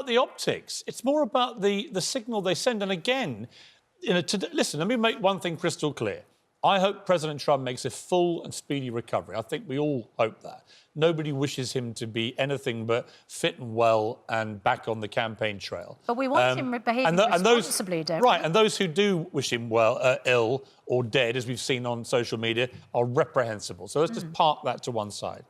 about the optics. It's more about the signal they send. And again, listen, let me make one thing crystal clear. I hope President Trump makes a full and speedy recovery. I think we all hope that. Nobody wishes him to be anything but fit and well and back on the campaign trail. But we want him behaving responsibly, don't we? Right, and those who do wish him well, ill or dead, as we've seen on social media, are reprehensible. So let's just park that to one side.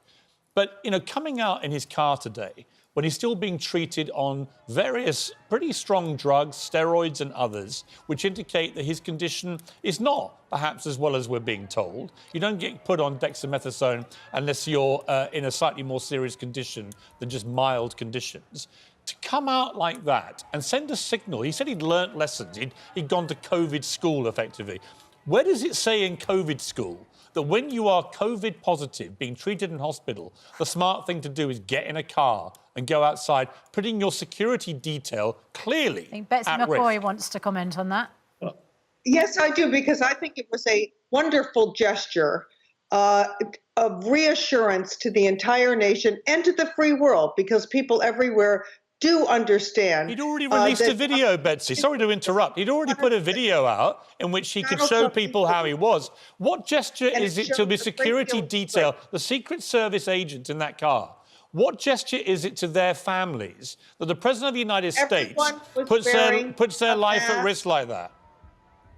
But, you know, coming out in his car today, when he's still being treated on various pretty strong drugs, steroids and others, which indicate that his condition is not perhaps as well as we're being told. You don't get put on dexamethasone unless you're in a slightly more serious condition than just mild conditions. To come out like that and send a signal, he said he'd learnt lessons, he'd gone to COVID school effectively. Where does it say in COVID school that when you are COVID positive, being treated in hospital, the smart thing to do is get in a car and go outside, putting your security detail clearly I think Betsy at McCoy risk? wants to comment on that. Yes, I do, because I think it was a wonderful gesture of reassurance to the entire nation and to the free world, because people everywhere do understand. He'd already released a video, Betsy. Sorry to interrupt. He'd already put a video out in which he could show people how he was. What gesture is it to the security detail, the Secret Service agents in that car? What gesture is it to their families that the President of the United States puts their life at risk like that?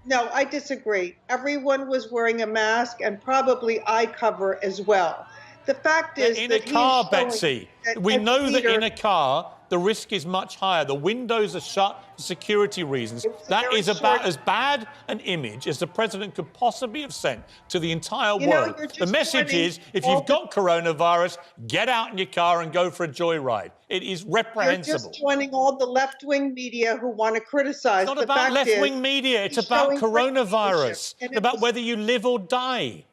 No, I disagree. Everyone was wearing a mask and probably eye cover as well. The fact is in a car, Betsy, we know that in a car, the risk is much higher. The windows are shut for security reasons. That is about as bad an image as the president could possibly have sent to the entire world. The message is, if you've got coronavirus, get out in your car and go for a joyride. It is reprehensible. You're just joining all the left-wing media who want to criticize. It's not about left-wing media. It's about coronavirus. It's about whether you live or die.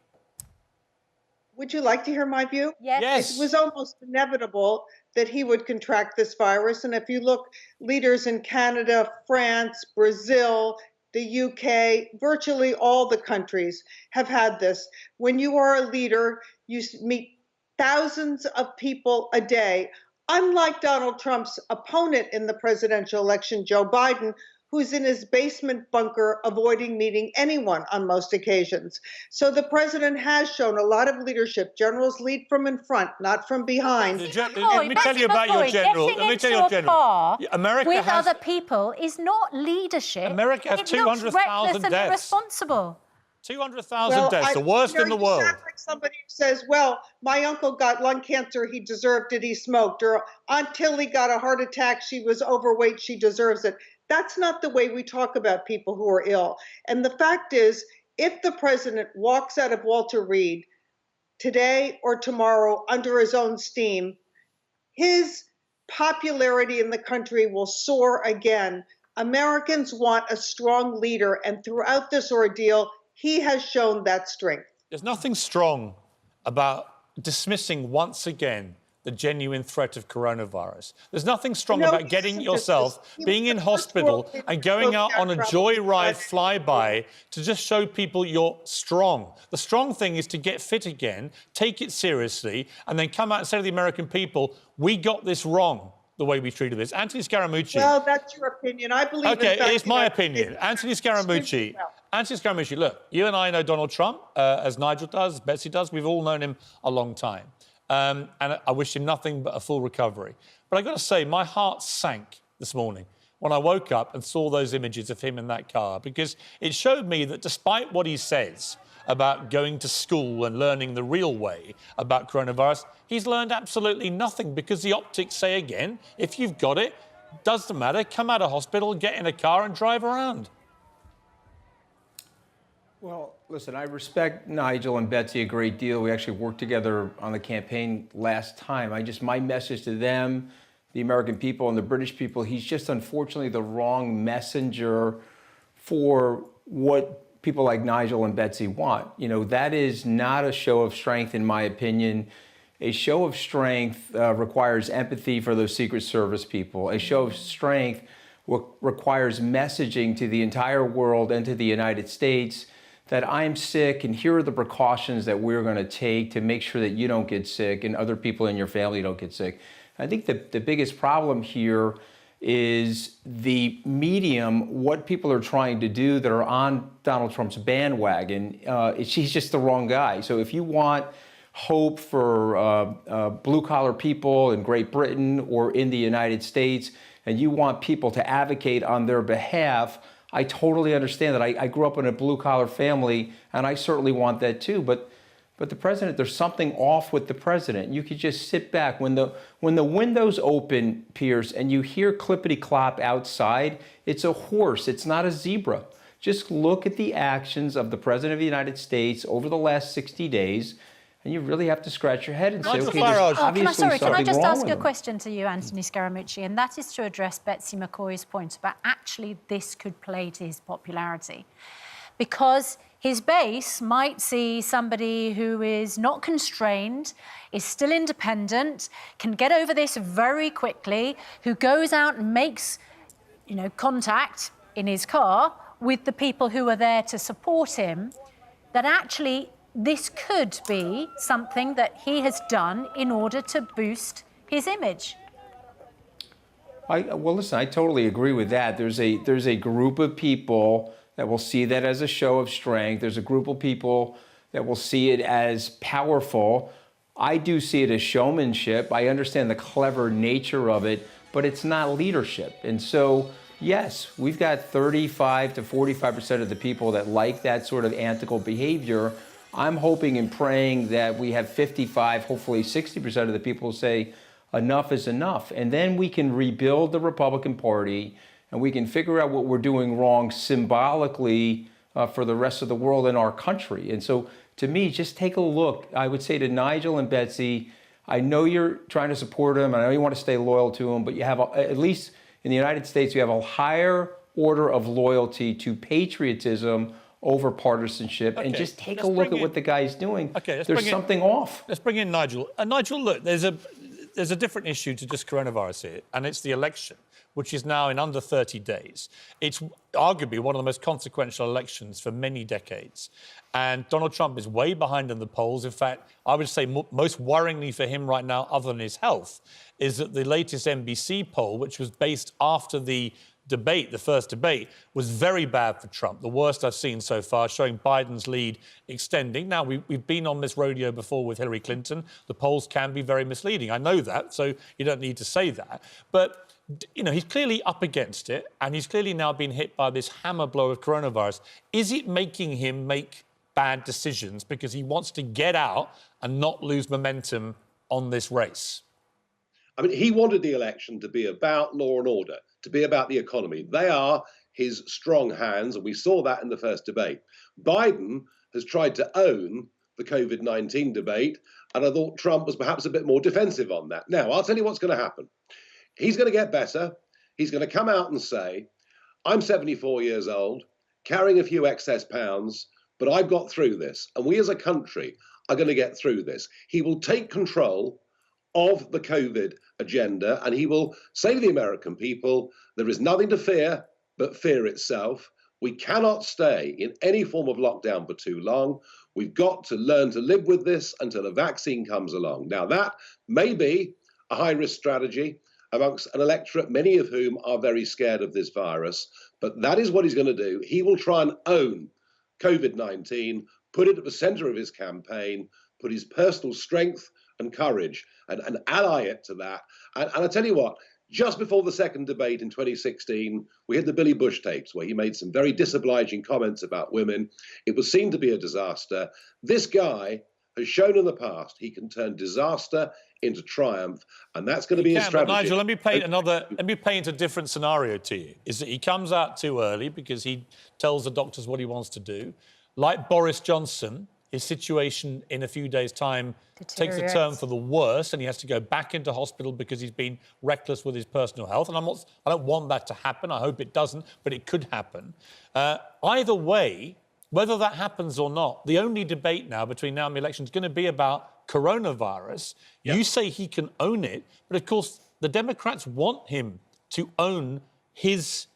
Would you like to hear my view? Yes. It was almost inevitable that he would contract this virus. And if you look, leaders in Canada, France, Brazil, the UK, virtually all the countries have had this. When you are a leader, you meet thousands of people a day, unlike Donald Trump's opponent in the presidential election, Joe Biden, who's in his basement bunker avoiding meeting anyone on most occasions. So the president has shown a lot of leadership. Generals lead from in front, not from behind. Let me tell you about your general. Let me tell you your general. America with has, other people is not leadership. America has 200,000 deaths. Irresponsible. 200,000 deaths, the worst in the world. You sound like somebody who says, well, my uncle got lung cancer, he deserved it, he smoked. Or Aunt Tilly got a heart attack, she was overweight, she deserves it. That's not the way we talk about people who are ill. And the fact is, if the president walks out of Walter Reed today or tomorrow under his own steam, his popularity in the country will soar again. Americans want a strong leader, and throughout this ordeal, he has shown that strength. There's nothing strong about dismissing once again the genuine threat of coronavirus. There's nothing strong about getting yourself, being in hospital and going out on a joyride flyby to just show people you're strong. The strong thing is to get fit again, take it seriously, and then come out and say to the American people, we got this wrong, the way we treated this. Anthony Scaramucci. Well, that's your opinion. I believe okay, it's my opinion. Anthony Scaramucci. Anthony Scaramucci, look, you and I know Donald Trump, as Nigel does, as Betsy does. We've all known him a long time. And I wish him nothing but a full recovery. But I've got to say, my heart sank this morning when I woke up and saw those images of him in that car, because it showed me that despite what he says about going to school and learning the real way about coronavirus, he's learned absolutely nothing, because the optics say again, if you've got it, doesn't matter, come out of hospital, get in a car and drive around. Well, listen, I respect Nigel and Betsy a great deal. We actually worked together on the campaign last time. My message to them, the American people and the British people, he's just unfortunately the wrong messenger for what people like Nigel and Betsy want. You know, that is not a show of strength, in my opinion. A show of strength requires empathy for those Secret Service people. A show of strength requires messaging to the entire world and to the United States that I'm sick and here are the precautions that we're going to take to make sure that you don't get sick and other people in your family don't get sick. I think the biggest problem here is the medium, what people are trying to do that are on Donald Trump's bandwagon. He's just the wrong guy. So if you want hope for blue-collar people in Great Britain or in the United States, and you want people to advocate on their behalf, I totally understand that. I grew up in a blue-collar family, and I certainly want that too. But the president, there's something off with the president. You could just sit back. When the windows open, Piers, and you hear clippity-clop outside, it's a horse. It's not a zebra. Just look at the actions of the president of the United States over the last 60 days, and you really have to scratch your head and say, okay, there's obviously something wrong with him. Can I just ask a question to you, Anthony Scaramucci, and that is to address Betsy McCoy's point about actually this could play to his popularity. Because his base might see somebody who is not constrained, is still independent, can get over this very quickly, who goes out and makes, contact in his car with the people who are there to support him, that actually this could be something that he has done in order to boost his image. Well, listen, I totally agree with that. There's a group of people that will see that as a show of strength. There's a group of people that will see it as powerful. I do see it as showmanship. I understand the clever nature of it, but it's not leadership. And so, yes, we've got 35 to 45% of the people that like that sort of antical behavior. I'm hoping and praying that we have 55, hopefully 60% of the people who say enough is enough. And then we can rebuild the Republican Party, and we can figure out what we're doing wrong symbolically for the rest of the world and our country. And so, to me, just take a look. I would say to Nigel and Betsy, I know you're trying to support him, and I know you want to stay loyal to him, but you have, at least in the United States, you have a higher order of loyalty to patriotism over partisanship. Okay, and just take a look at what the guy's doing. Okay, there's something off. Let's bring in Nigel. Nigel, look, there's a different issue to just coronavirus here, and it's the election, which is now in under 30 days. It's arguably one of the most consequential elections for many decades. And Donald Trump is way behind in the polls. In fact, I would say most worryingly for him right now, other than his health, is that the latest NBC poll, which was based after the debate, the first debate, was very bad for Trump, the worst I've seen so far, showing Biden's lead extending. Now, we've been on this rodeo before with Hillary Clinton. The polls can be very misleading. I know that, so you don't need to say that. But he's clearly up against it, and he's clearly now been hit by this hammer blow of coronavirus. Is it making him make bad decisions because he wants to get out and not lose momentum on this race? I mean, he wanted the election to be about law and order, to be about the economy. They are his strong hands, and we saw that in the first debate. Biden has tried to own the COVID-19 debate, and I thought Trump was perhaps a bit more defensive on that. Now, I'll tell you what's going to happen. He's going to get better. He's going to come out and say, I'm 74 years old, carrying a few excess pounds, but I've got through this. And we as a country are going to get through this. He will take control of the COVID agenda, and he will say to the American people, there is nothing to fear but fear itself. We cannot stay in any form of lockdown for too long. We've got to learn to live with this until a vaccine comes along. Now, that may be a high-risk strategy amongst an electorate, many of whom are very scared of this virus, but that is what he's going to do. He will try and own COVID-19, put it at the center of his campaign, put his personal strength and courage and ally it to that. And I tell you what, just before the second debate in 2016, we had the Billy Bush tapes where he made some very disobliging comments about women. It was seen to be a disaster. This guy has shown in the past he can turn disaster into triumph, and that's going to be his strategy. Nigel, let me paint a different scenario to you. Is that he comes out too early because he tells the doctors what he wants to do. Like Boris Johnson, his situation in a few days' time takes a turn for the worse, and he has to go back into hospital because he's been reckless with his personal health. And I don't want that to happen. I hope it doesn't, but it could happen. Either way, whether that happens or not, the only debate now between now and the election is going to be about coronavirus. Yep. You say he can own it, but of course the Democrats want him to own his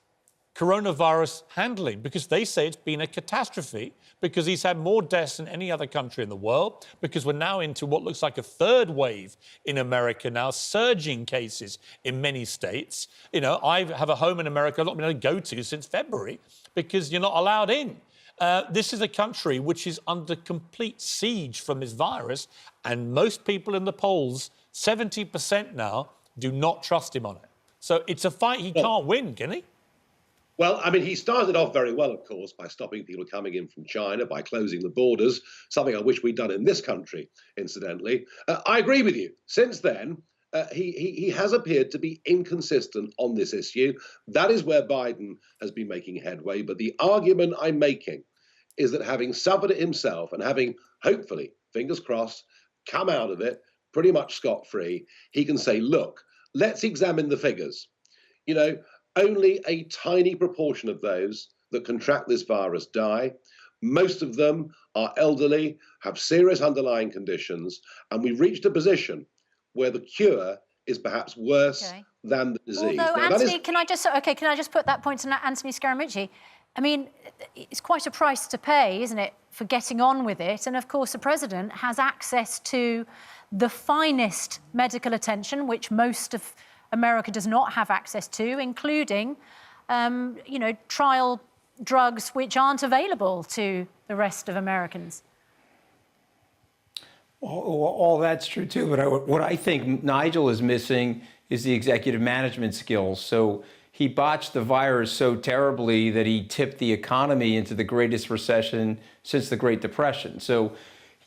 coronavirus handling, because they say it's been a catastrophe, because he's had more deaths than any other country in the world, because we're now into what looks like a third wave in America now, surging cases in many states. You know, I have a home in America I've not been able to go to since February because you're not allowed in. This is a country which is under complete siege from this virus, and most people in the polls, 70% now, do not trust him on it. So it's a fight he can't win, can he? Well, I mean, he started off very well, of course, by stopping people coming in from China, by closing the borders, something I wish we'd done in this country, incidentally. I agree with you. Since then, he has appeared to be inconsistent on this issue. That is where Biden has been making headway. But the argument I'm making is that having suffered it himself and having, hopefully, fingers crossed, come out of it pretty much scot-free, he can say, look, let's examine the figures. You know, only a tiny proportion of those that contract this virus die. Most of them are elderly, have serious underlying conditions, and we've reached a position where the cure is perhaps worse than the disease. Although, now, Anthony, can I just put that point to Anthony Scaramucci? I mean, it's quite a price to pay, isn't it, for getting on with it? And of course, the president has access to the finest medical attention, which most of America does not have access to, including, you know, trial drugs which aren't available to the rest of Americans. All that's true, too. But what I think Nigel is missing is the executive management skills. So he botched the virus so terribly that he tipped the economy into the greatest recession since the Great Depression. So,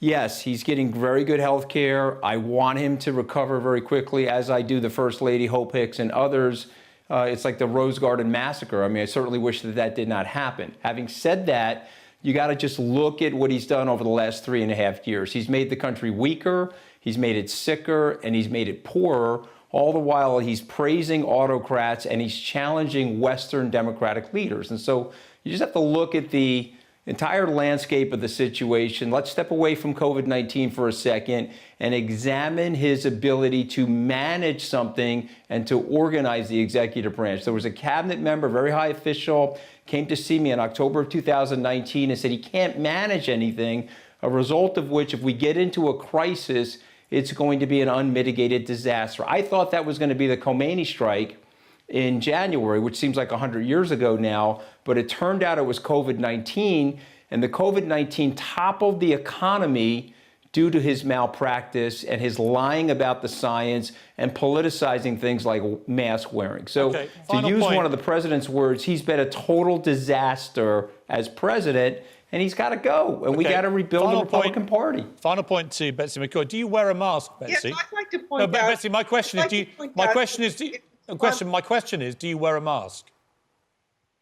yes, he's getting very good health care. I want him to recover very quickly, as I do the First Lady, Hope Hicks, and others. It's like the Rose Garden massacre. I mean, I certainly wish that that did not happen. Having said that, you got to just look at what he's done over the last 3.5 years. He's made the country weaker, he's made it sicker, and he's made it poorer. All the while, he's praising autocrats and he's challenging Western democratic leaders. And so you just have to look at the entire landscape of the situation. Let's step away from COVID-19 for a second and examine his ability to manage something and to organize the executive branch. There was a cabinet member, very high official, came to see me in October of 2019 and said he can't manage anything, a result of which, if we get into a crisis, it's going to be an unmitigated disaster. I thought that was going to be the Khomeini strike in January, which seems like 100 years ago now, but it turned out it was COVID-19, and the COVID-19 toppled the economy due to his malpractice and his lying about the science and politicizing things like mask wearing. So to use one of the president's words, he's been a total disaster as president, and he's got to go, and we got to rebuild the Republican Party. Final point to Betsy McCoy. Do you wear a mask, Betsy? Yes, I'd like to point out... Betsy, my question is, my question is, do you wear a mask?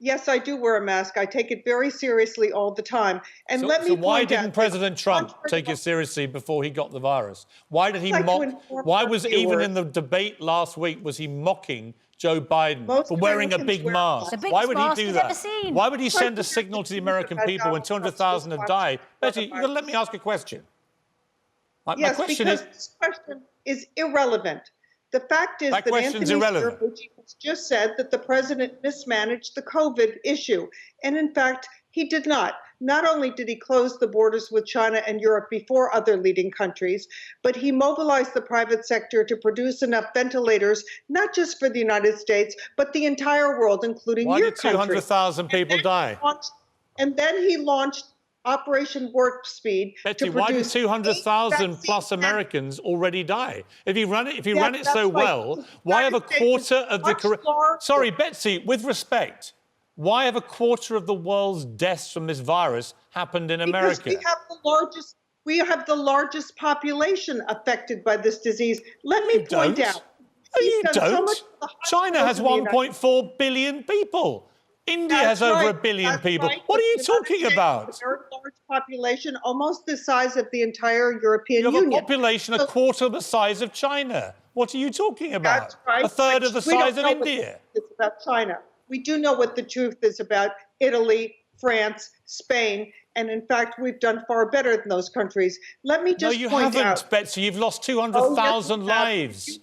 Yes, I do wear a mask. I take it very seriously all the time. And so why didn't President Trump take it seriously before he got the virus? Why did he mock? Why was even in the debate last week was he mocking Joe Biden for wearing a big mask? Why would he do that? Why would he send a signal to the American people when 200,000 have died? Betty, you've got to let me ask a question. My question is, this question is irrelevant. The fact is that Anthony Scaramucci has just said that the president mismanaged the COVID issue. And in fact, he did not. Not only did he close the borders with China and Europe before other leading countries, but he mobilized the private sector to produce enough ventilators, not just for the United States, but the entire world, including your country. Why did 200,000 people die? And then he launched Operation Warp Speed. Betty, why did 200,000 plus Americans already die? If you run it so well, why have a quarter of the... Sorry, Betsy, with respect, why have a quarter of the world's deaths from this virus happened in America? Because we have the largest population affected by this disease. Let me point out. No, you don't. China has 1.4 billion people. India has over 1 billion people. What are you talking about? A very large population, almost the size of the entire European Union. You have a population a quarter the size of China. What are you talking about? That's right. A third of the size of India. It's about China. We do know what the truth is about Italy, France, Spain, and in fact, we've done far better than those countries. Let me just point out... No, you haven't, Betsy. You've lost 200,000 lives.